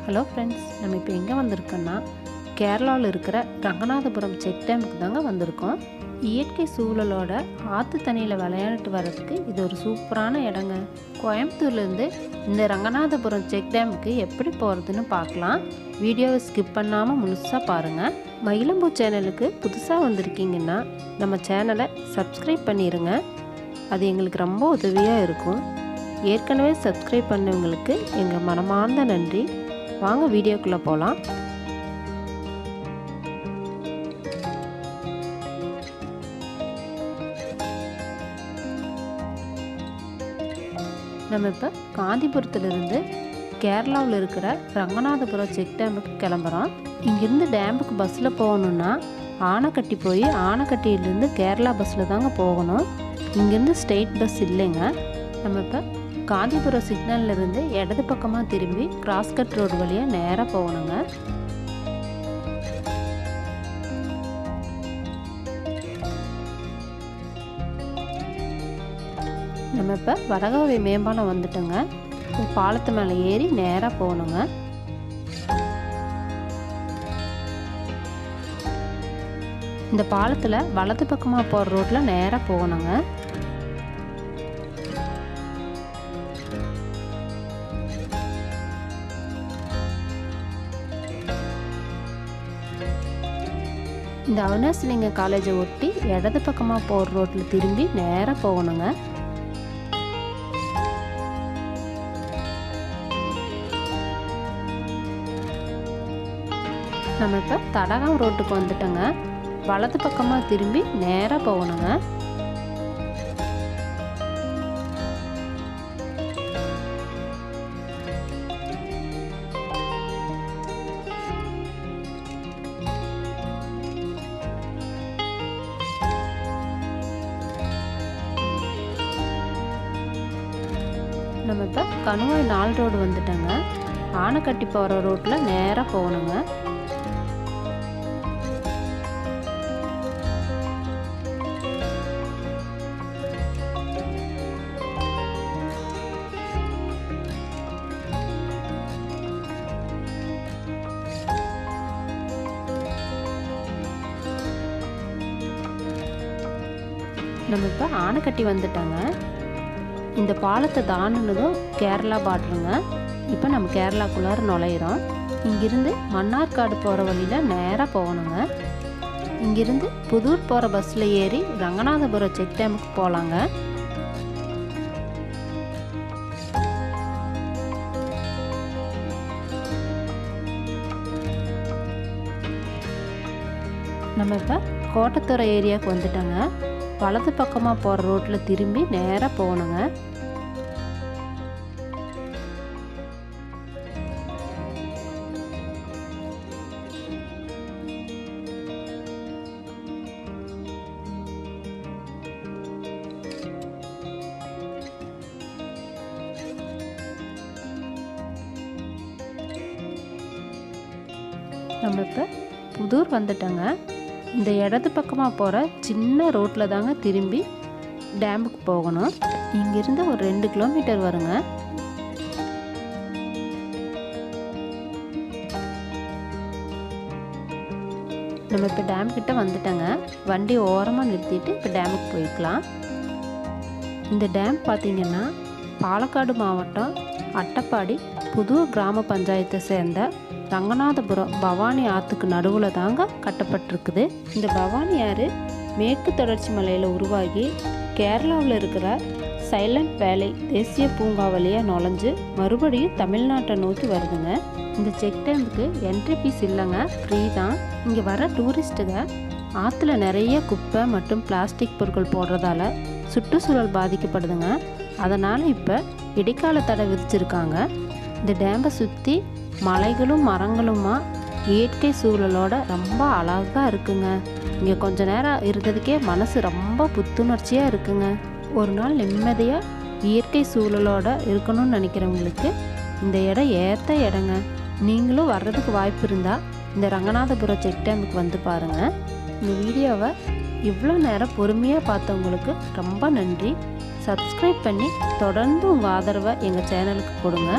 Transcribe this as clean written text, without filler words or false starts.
Hello friends, நம்ம இப்போ எங்கே வந்திருக்கோன்னா கேரளாவில் இருக்கிற ரங்கநாதபுரம் செக் டேமுக்கு தாங்க வந்திருக்கோம். இயற்கை சூழலோட ஆற்று தண்ணியில் விளையாண்டுட்டு வர்றதுக்கு இது ஒரு சூப்பரான இடங்க. கோயம்புத்தூர்லேருந்து இந்த ரங்கநாதபுரம் செக் டேமுக்கு எப்படி போகிறதுன்னு பார்க்கலாம். வீடியோவை ஸ்கிப் பண்ணாமல் முழுசாக பாருங்கள். மயிலம்பூ சேனலுக்கு புதுசாக வந்திருக்கீங்கன்னா நம்ம சேனலை சப்ஸ்கிரைப் பண்ணிடுங்க. அது எங்களுக்கு ரொம்ப உதவியாக இருக்கும். ஏற்கனவே சப்ஸ்கிரைப் பண்ணவங்களுக்கு எங்கள் மனமார்ந்த நன்றி. வாங்க வீடியோக்குள்ளே போகலாம். நம்ம இப்போ காந்திபுரத்துலேருந்து கேரளாவில் இருக்கிற ரங்கநாதபுரம் செக் டேமுக்கு கிளம்புறோம். இங்கேருந்து டேமுக்கு பஸ்ஸில் போகணுன்னா ஆனைக்கட்டி போய் ஆனைக்கட்டியிலேருந்து கேரளா பஸ்ஸில் தாங்க போகணும். இங்கேருந்து ஸ்ட்ரெயிட் பஸ் இல்லைங்க. நம்ம இப்போ காந்திபுரம் சிக்னல்லேருந்து இடது பக்கமாக திரும்பி கிராஸ்கட் ரோடு வழியாக நேராக போகணுங்க. நம்ம இப்போ வடகாவை மேம்பாலம் வந்துட்டோங்க. பாலத்து மேலே ஏறி நேராக போகணுங்க. இந்த பாலத்தில் வலது பக்கமாக போகிற ரோட்டில் நேராக போகணுங்க. இந்த அவினாசிலிங்க காலேஜை ஒட்டி இடது பக்கமாக போகிற ரோட்டில் திரும்பி நேராக போகணுங்க. நம்ம இப்போ தடகம் ரோட்டுக்கு வந்துட்டோங்க. வலது பக்கமாக திரும்பி நேராக போகணுங்க. நம்ம இப்போ கணுவாய் 4 ரோடு வந்துட்டோங்க. ஆனைக்கட்டி போகிற ரோட்டில் நேராக போகணுங்க. நம்ம இப்போ ஆனைக்கட்டி வந்துட்டோங்க. இந்த பாலத்தை தாண்டினதும் கேரளா பார்டருங்க. இப்போ நம்ம கேரளாக்குள்ளார நுழையிறோம். இங்கிருந்து மன்னார்காடு போகிற வழியில் நேராக போகணுங்க. இங்கிருந்து புதூர் போகிற பஸ்ஸில் ஏறி ரங்கநாதபுரம் செக் டேமுக்கு போகலாங்க. நம்ம இப்போ கோட்டத்துறை ஏரியாவுக்கு வந்துட்டோங்க. வலது பக்கமாக போகிற ரோட்டில் திரும்பி நேராக போகணுங்க. நம்ம இப்போ புதூர் வந்துட்டோங்க. இந்த இடது பக்கமாக போகிற சின்ன ரோட்டில் தாங்க திரும்பி டேமுக்கு போகணும். இங்கேருந்து ஒரு 2 கிலோமீட்டர் வருங்க. நம்ம இப்போ டேம் கிட்ட வந்துட்டோங்க. வண்டி ஓரமாக நிறுத்திட்டு இப்போ டேமுக்கு போய்க்கலாம். இந்த டேம் பார்த்திங்கன்னா பாலக்காடு மாவட்டம் அட்டப்பாடி புதூர் கிராம பஞ்சாயத்தை சேர்ந்த ரங்கநாதபுரம் பவானி ஆற்றுக்கு நடுவில் தாங்க கட்டப்பட்டிருக்குது. இந்த பவானி ஆறு மேற்கு தொடர்ச்சி மலையில் உருவாகி கேரளாவில் இருக்கிற சைலண்ட் வேலி தேசிய பூங்கா வழியாக நுழைஞ்சு மறுபடியும் தமிழ்நாட்டை நோக்கி வருதுங்க. இந்த செக் டேமுக்கு என்ட்ரி ஃபீஸ் இல்லைங்க, ஃப்ரீ தான். இங்கே வர டூரிஸ்ட்டுங்க ஆற்றுல நிறைய குப்பை மற்றும் பிளாஸ்டிக் பொருட்கள் போடுறதால சுற்றுச்சூழல் பாதிக்கப்படுதுங்க. அதனால் இப்போ இடைக்கால தடை விதிச்சிருக்காங்க. இந்த டேம்பை சுற்றி மலைகளும் மரங்களுமா இயற்கை சூழலோட ரொம்ப அழகாக இருக்குங்க. இங்கே கொஞ்ச நேரம் இருந்ததுக்கே மனசு ரொம்ப புத்துணர்ச்சியாக இருக்குங்க. ஒரு நாள் நிம்மதியாக இயற்கை சூழலோட இருக்கணும்னு நினைக்கிறவங்களுக்கு இந்த இடம் ஏற்ற இடங்க. நீங்களும் வர்றதுக்கு வாய்ப்பு இருந்தால் இந்த ரங்கநாதபுரம் செக் டேமுக்கு வந்து பாருங்கள். இந்த வீடியோவை இவ்வளோ நேரம் பொறுமையாக பார்த்தவங்களுக்கு ரொம்ப நன்றி. சப்ஸ்கிரைப் பண்ணி தொடர்ந்து உங்கள் ஆதரவை எங்கள் சேனலுக்கு கொடுங்க.